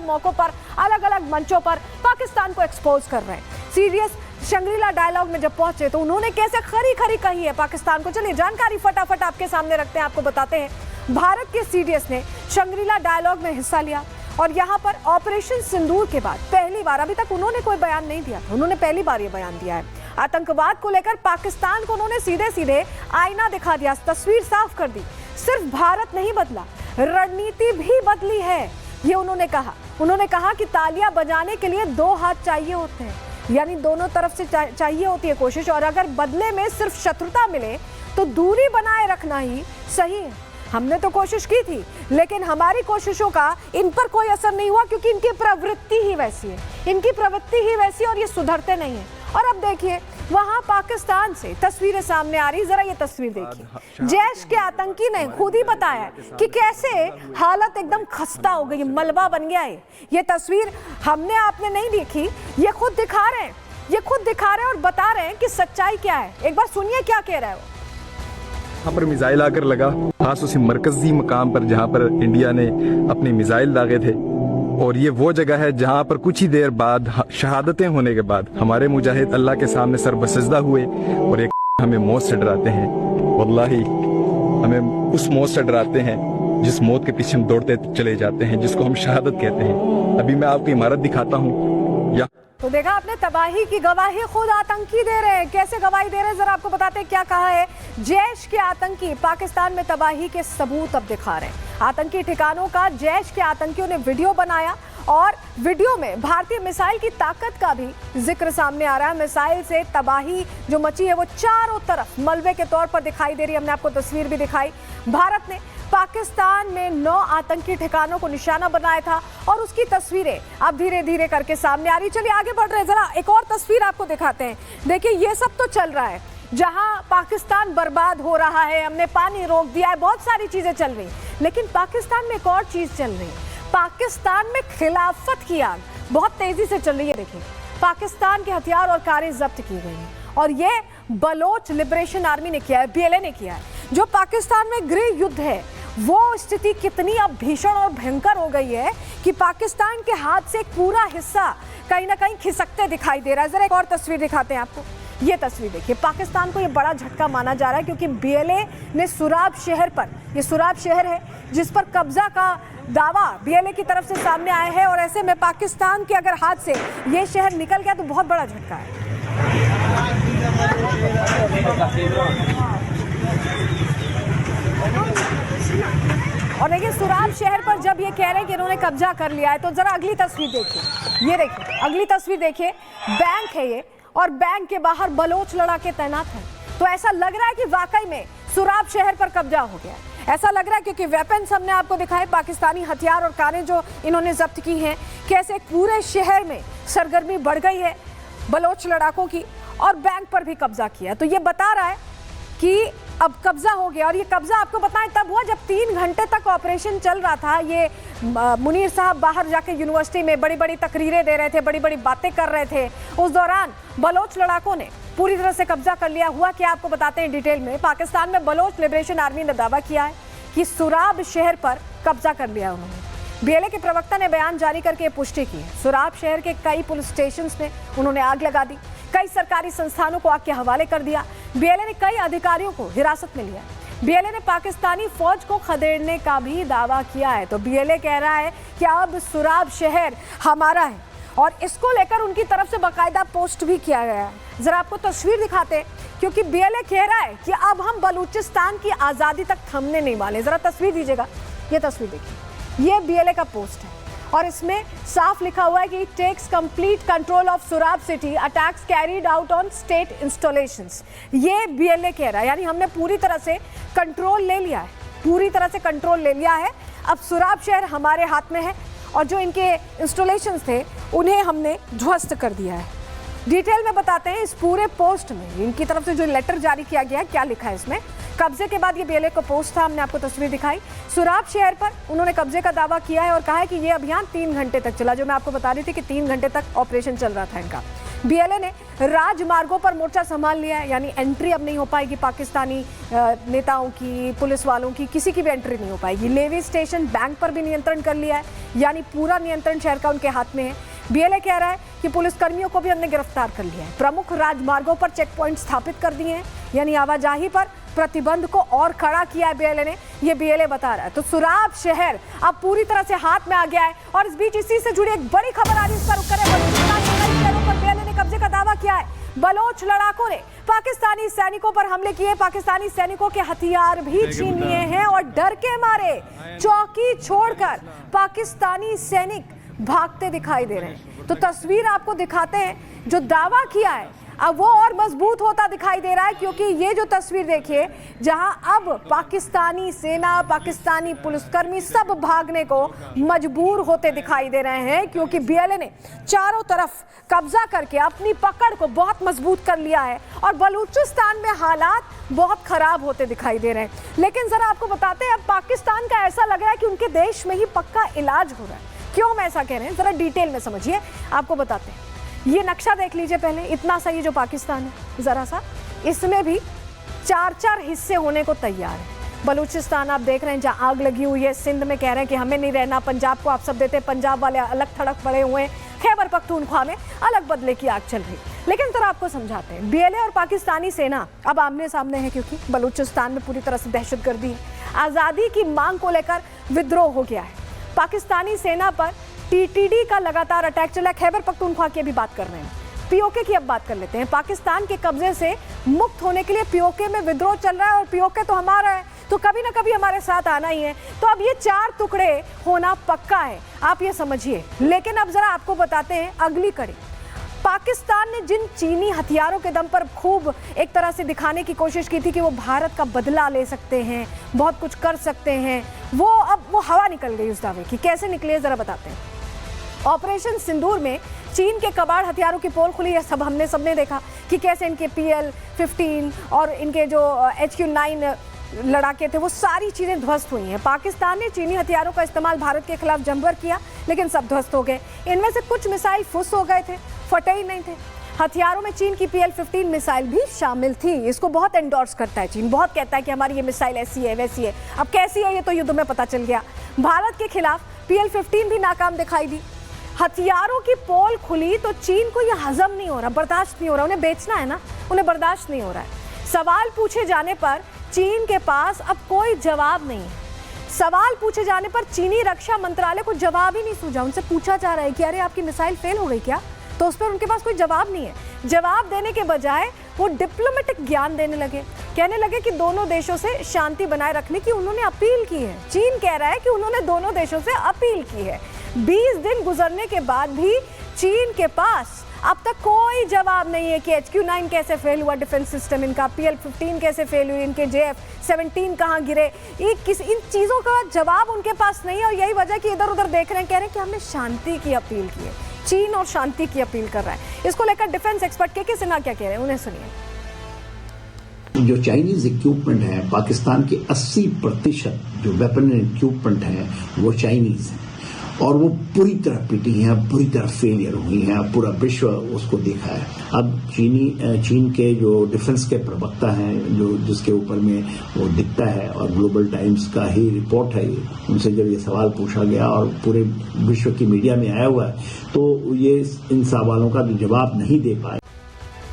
अलग मौकों पर, अलग अलग मंचों पर पाकिस्तान को एक्सपोज कर रहे हैं। सीडीएस शंग्रीला डायलॉग में जब पहुंचे तो उन्होंने कैसे खरी खरी कही है पाकिस्तान को। चलिए जानकारी फटाफट आपके सामने रखते हैं, आपको बताते हैं। भारत के सीडीएस ने शंग्रीला डायलॉग में हिस्सा लिया और यहाँ पर ऑपरेशन सिंदूर के बाद पहली बार, अभी तक उन्होंने कोई बयान नहीं दिया, उन्होंने पहली बार ये बयान दिया है। आतंकवाद को लेकर पाकिस्तान को उन्होंने सीधे सीधे आईना दिखा दिया, तस्वीर साफ कर दी। सिर्फ भारत नहीं बदला, रणनीति भी बदली है, ये उन्होंने कहा। उन्होंने कहा कि तालियां बजाने के लिए दो हाथ चाहिए होते हैं, यानी दोनों तरफ से चाहिए होती है कोशिश, और अगर बदले में सिर्फ शत्रुता मिले तो दूरी बनाए रखना ही सही है। हमने तो कोशिश की थी, लेकिन हमारी कोशिशों का इन पर कोई असर नहीं हुआ, क्योंकि इनकी प्रवृत्ति ही वैसी है, इनकी प्रवृत्ति ही वैसी, और ये सुधरते नहीं है। और अब देखिए वहां पाकिस्तान से तस्वीरें सामने आ रही, जरा ये तस्वीर देखिए। जैश के आतंकी ने खुद ही बताया कि कैसे हालत एकदम खस्ता हो गई, मलबा बन गया है। ये तस्वीर हमने आपने नहीं देखी, ये खुद दिखा रहे हैं, ये खुद दिखा रहे हैं और बता रहे हैं कि सच्चाई क्या है। एक बार सुनिए क्या कह रहा है वो। यहाँ पर मिसाइल आकर लगा, खास उसी मरकजी मकाम पर जहाँ पर इंडिया ने अपने मिसाइल दागे थे, और ये वो जगह है जहाँ पर कुछ ही देर बाद शहादतें होने के बाद हमारे मुजाहिद अल्लाह के सामने सर बसजदा हुए और एक हमें मौत से डराते हैं। वल्लाही हमें उस मौत से डराते हैं जिस मौत के पीछे हम दौड़ते चले जाते हैं, जिसको हम शहादत कहते हैं। अभी मैं आपको इमारत दिखाता हूँ। या तो देखा आपने, तबाही की गवाही खुद आतंकी दे रहे हैं। कैसे गवाही दे रहे हैं, जरा आपको बताते हैं क्या कहा है। जैश के आतंकी पाकिस्तान में तबाही के सबूत अब दिखा रहे हैं। आतंकी ठिकानों का जैश के आतंकियों ने वीडियो बनाया और वीडियो में भारतीय मिसाइल की ताकत का भी जिक्र सामने आ रहा है। मिसाइल से तबाही जो मची है वो चारों तरफ मलबे के तौर पर दिखाई दे रही है। हमने आपको तस्वीर भी दिखाई। भारत ने पाकिस्तान में 9 आतंकी ठिकानों को निशाना बनाया था और उसकी तस्वीरें अब धीरे धीरे करके सामने आ रही। चलिए आगे बढ़ रहे हैं, जरा एक और तस्वीर आपको दिखाते हैं। देखिए ये सब तो चल रहा है, जहां पाकिस्तान बर्बाद हो रहा है, हमने पानी रोक दिया है, बहुत सारी चीजें चल रही, लेकिन पाकिस्तान में एक और चीज चल रही है। पाकिस्तान में खिलाफत की आग बहुत तेजी से चल रही है। देखिए पाकिस्तान के हथियार और कारें जब्त की गई हैं और ये बलोच लिबरेशन आर्मी ने किया है, बीएलए ने किया है। जो पाकिस्तान में गृह युद्ध है वो स्थिति कितनी अब भीषण और भयंकर हो गई है कि पाकिस्तान के हाथ से एक पूरा हिस्सा कहीं ना कहीं खिसकते दिखाई दे रहा है। जरा एक और तस्वीर दिखाते हैं आपको। ये तस्वीर देखिए, पाकिस्तान को ये बड़ा झटका माना जा रहा है क्योंकि बीएलए ने सुराब शहर पर, ये सुराब शहर है जिस पर कब्जा का दावा बीएलए की तरफ से सामने आया है, और ऐसे में पाकिस्तान के अगर हाथ से ये शहर निकल गया तो बहुत बड़ा झटका है। और देखिए सुराब शहर पर जब ये कह रहे हैं कि इन्होंने कब्जा कर लिया है, तो जरा अगली तस्वीर देखिए। ये देखिए अगली तस्वीर देखिए, बैंक है ये और बैंक के बाहर बलोच लड़ाके तैनात हैं। तो ऐसा लग रहा है कि वाकई में सुराब शहर पर कब्जा हो गया है। ऐसा लग रहा है क्योंकि वेपन्स हमने आपको दिखाए, पाकिस्तानी हथियार और कारें जो इन्होंने जब्त की हैं, कैसे पूरे शहर में सरगर्मी बढ़ गई है बलोच लड़ाकों की, और बैंक पर भी कब्जा किया। तो ये बता रहा है कि अब कब्जा हो गया। और ये कब्जा आपको बताएं तब हुआ जब 3 घंटे तक ऑपरेशन चल रहा था। ये मुनीर साहब बाहर जाके यूनिवर्सिटी में बड़ी बड़ी तकरीरें दे रहे थे, बड़ी बड़ी बातें कर रहे थे। उस दौरान बलोच लड़ाकों ने पूरी तरह से कब्जा कर लिया। हुआ क्या आपको बताते हैं डिटेल में। पाकिस्तान में बलोच लिबरेशन आर्मी ने दावा किया है कि सुराब शहर पर कब्जा कर लिया उन्होंने। बीएलए के प्रवक्ता ने बयान जारी करके पुष्टि की। सुराब शहर के कई पुलिस स्टेशन में उन्होंने आग लगा दी, कई सरकारी संस्थानों को आग के हवाले कर दिया। बीएलए ने कई अधिकारियों को हिरासत में लिया। बीएलए ने पाकिस्तानी फौज को खदेड़ने का भी दावा किया है। तो बीएलए कह रहा है कि अब सुराब शहर हमारा है और इसको लेकर उनकी तरफ से बाकायदा पोस्ट भी किया गया है। जरा आपको तस्वीर दिखाते हैं क्योंकि बीएलए कह रहा है कि अब हम बलूचिस्तान की आज़ादी तक थमने नहीं वाले। जरा तस्वीर दीजिएगा, ये तस्वीर देखिए, ये बीएलए का पोस्ट है और इसमें साफ लिखा हुआ है कि it takes complete control of Surab city, attacks carried out on state installations. ये बीएलए कह रहा है, यानी हमने पूरी तरह से कंट्रोल ले लिया है, पूरी तरह से कंट्रोल ले लिया है। अब सुराब शहर हमारे हाथ में है और जो इनके इंस्टॉलेशंस थे उन्हें हमने ध्वस्त कर दिया है। डिटेल में बताते हैं इस पूरे पोस्ट में इनकी तरफ से जो लेटर जारी किया गया है क्या लिखा है इसमें। कब्जे के बाद ये बीएलए का पोस्ट था, हमने आपको तस्वीर दिखाई। सुराब शहर पर उन्होंने कब्जे का दावा किया है और कहा है कि ये अभियान 3 घंटे तक चला, जो मैं आपको बता रही थी कि 3 घंटे तक ऑपरेशन चल रहा था इनका। बीएलए ने राजमार्गों पर मोर्चा संभाल लिया है, यानी एंट्री अब नहीं हो पाएगी पाकिस्तानी नेताओं की, पुलिस वालों की, किसी की भी एंट्री नहीं हो पाएगी। लेवी स्टेशन, बैंक पर भी नियंत्रण कर लिया है, यानी पूरा नियंत्रण शहर का उनके हाथ में है। बीएलए कह रहा है कि पुलिसकर्मियों को भी हमने गिरफ्तार कर लिया है। प्रमुख राजमार्गों पर चेक पॉइंट स्थापित कर दिए हैं, यानी आवाजाही पर प्रतिबंध को और कड़ा किया है बीएलए ने, ये बीएलए बता रहा है। तो सुराब शहर अब पूरी तरह से हाथ में आ गया है। और इस बीच इसी से जुड़ी एक बड़ी खबर आ रही है, इस पर रुक करें। बलूचिस्तान के कई शहरों पर बीएलए ने कब्जे का दावा किया है। बलोच लड़ाकों ने पाकिस्तानी सैनिकों पर हमले किए, पाकिस्तानी सैनिकों के हथियार भी छीन लिए हैं और डर के मारे चौकी छोड़कर पाकिस्तानी सैनिक भागते दिखाई दे रहे हैं। तो तस्वीर आपको दिखाते हैं, जो दावा किया है अब वो और मजबूत होता दिखाई दे रहा है, क्योंकि ये जो तस्वीर देखिए, जहां अब पाकिस्तानी सेना, पाकिस्तानी पुलिसकर्मी सब भागने को मजबूर होते दिखाई दे रहे हैं, क्योंकि बीएलए ने चारों तरफ कब्जा करके अपनी पकड़ को बहुत मजबूत कर लिया है और बलूचिस्तान में हालात बहुत खराब होते दिखाई दे रहे हैं। लेकिन जरा आपको बताते हैं, अब पाकिस्तान का ऐसा लग रहा है कि उनके देश में ही पक्का इलाज हो रहा है। क्यों हम ऐसा कह रहे हैं, जरा डिटेल में समझिए, आपको बताते हैं। ये नक्शा देख लीजिए पहले, इतना सा ये जो पाकिस्तान है, जरा सा, इसमें भी 4-4 हिस्से होने को तैयार है। बलूचिस्तान आप देख रहे हैं जहां आग लगी हुई है, सिंध में कह रहे हैं कि हमें नहीं रहना, पंजाब को आप सब देते हैं, पंजाब वाले अलग थड़क पड़े हुए हैं, खैबर पख्तूनख्वा में अलग बदले की आग चल रही। लेकिन जरा आपको समझाते हैं, बीएलए और पाकिस्तानी सेना अब आमने सामने है, क्योंकि बलूचिस्तान में पूरी तरह से दहशतगर्दी है। आज़ादी की मांग को लेकर विद्रोह हो गया है। पाकिस्तानी सेना पर टीटीडी का लगातार अटैक चला। खैबर पख्तूनख्वा की भी बात कर रहे हैं, पीओके की अब बात कर लेते हैं। पाकिस्तान के कब्जे से मुक्त होने के लिए पीओके में विद्रोह चल रहा है और पीओके तो हमारा है, तो कभी ना कभी हमारे साथ आना ही है। तो अब ये 4 टुकड़े होना पक्का है, आप ये समझिए। लेकिन अब जरा आपको बताते हैं अगली कड़ी। पाकिस्तान ने जिन चीनी हथियारों के दम पर खूब एक तरह से दिखाने की कोशिश की थी कि वो भारत का बदला ले सकते हैं, बहुत कुछ कर सकते हैं, वो अब वो हवा निकल गई उस दावे की। कैसे निकले जरा बताते हैं। ऑपरेशन सिंदूर में चीन के कबाड़ हथियारों की पोल खुली है। सबने देखा कि कैसे इनके PL-15 और इनके जो HQ-9 लड़ाके थे, वो सारी चीज़ें ध्वस्त हुई हैं। पाकिस्तान ने चीनी हथियारों का इस्तेमाल भारत के खिलाफ जमकर किया, लेकिन सब ध्वस्त हो गए। इनमें से कुछ मिसाइल फुस हो गए थे, फटे ही नहीं थे। हथियारों में चीन की PL-15 मिसाइल भी शामिल थी। इसको बहुत एंडोर्स करता है चीन, बहुत कहता है कि हमारी ये मिसाइल ऐसी है वैसी है। अब कैसी है ये तो युद्ध में पता चल गया। भारत के खिलाफ PL-15 भी नाकाम दिखाई दी। हथियारों की पोल खुली तो चीन को यह हजम नहीं हो रहा, बर्दाश्त नहीं हो रहा। उन्हें बेचना है ना, उन्हें बर्दाश्त नहीं हो रहा है। सवाल पूछे जाने पर चीन के पास अब कोई जवाब नहीं है। सवाल पूछे जाने पर चीनी रक्षा मंत्रालय को जवाब ही नहीं सूझा। उनसे पूछा जा रहा है कि अरे आपकी मिसाइल फेल हो गई क्या, तो उस पर उनके पास कोई जवाब नहीं है। जवाब देने के बजाय वो डिप्लोमेटिक ज्ञान देने लगे, कहने लगे कि दोनों देशों से शांति बनाए रखने की उन्होंने अपील की है। चीन कह रहा है कि उन्होंने दोनों देशों से अपील की है। 20 दिन गुजरने के बाद भी चीन के पास अब तक कोई जवाब नहीं है कि HQ-9 कैसे फेल हुआ डिफेंस सिस्टम इनका, PL-15 कैसे फेल हुई, इनके JF-17 कहाँ गिरे, इन चीज़ों का जवाब उनके पास नहीं है। और यही वजह कि इधर उधर देख रहे हैं, कह रहे हैं कि हमने शांति की अपील की है। चीन और शांति की अपील कर रहा है। इसको लेकर डिफेंस एक्सपर्ट के सिन्हा क्या कह रहे हैं, उन्हें सुनिए। जो चाइनीज इक्विपमेंट है, पाकिस्तान के 80% जो वेपन इक्विपमेंट है वो चाइनीज है और वो पूरी तरह पिटी हैं, पूरी तरह फेलियर हुई हैं। पूरा विश्व उसको देखा है। अब चीन के जो डिफेंस के प्रवक्ता हैं, जो जिसके ऊपर में वो दिखता है और ग्लोबल टाइम्स का ही रिपोर्ट है, उनसे जब ये सवाल पूछा गया और पूरे विश्व की मीडिया में आया हुआ है, तो ये इन सवालों का जवाब नहीं दे पाए।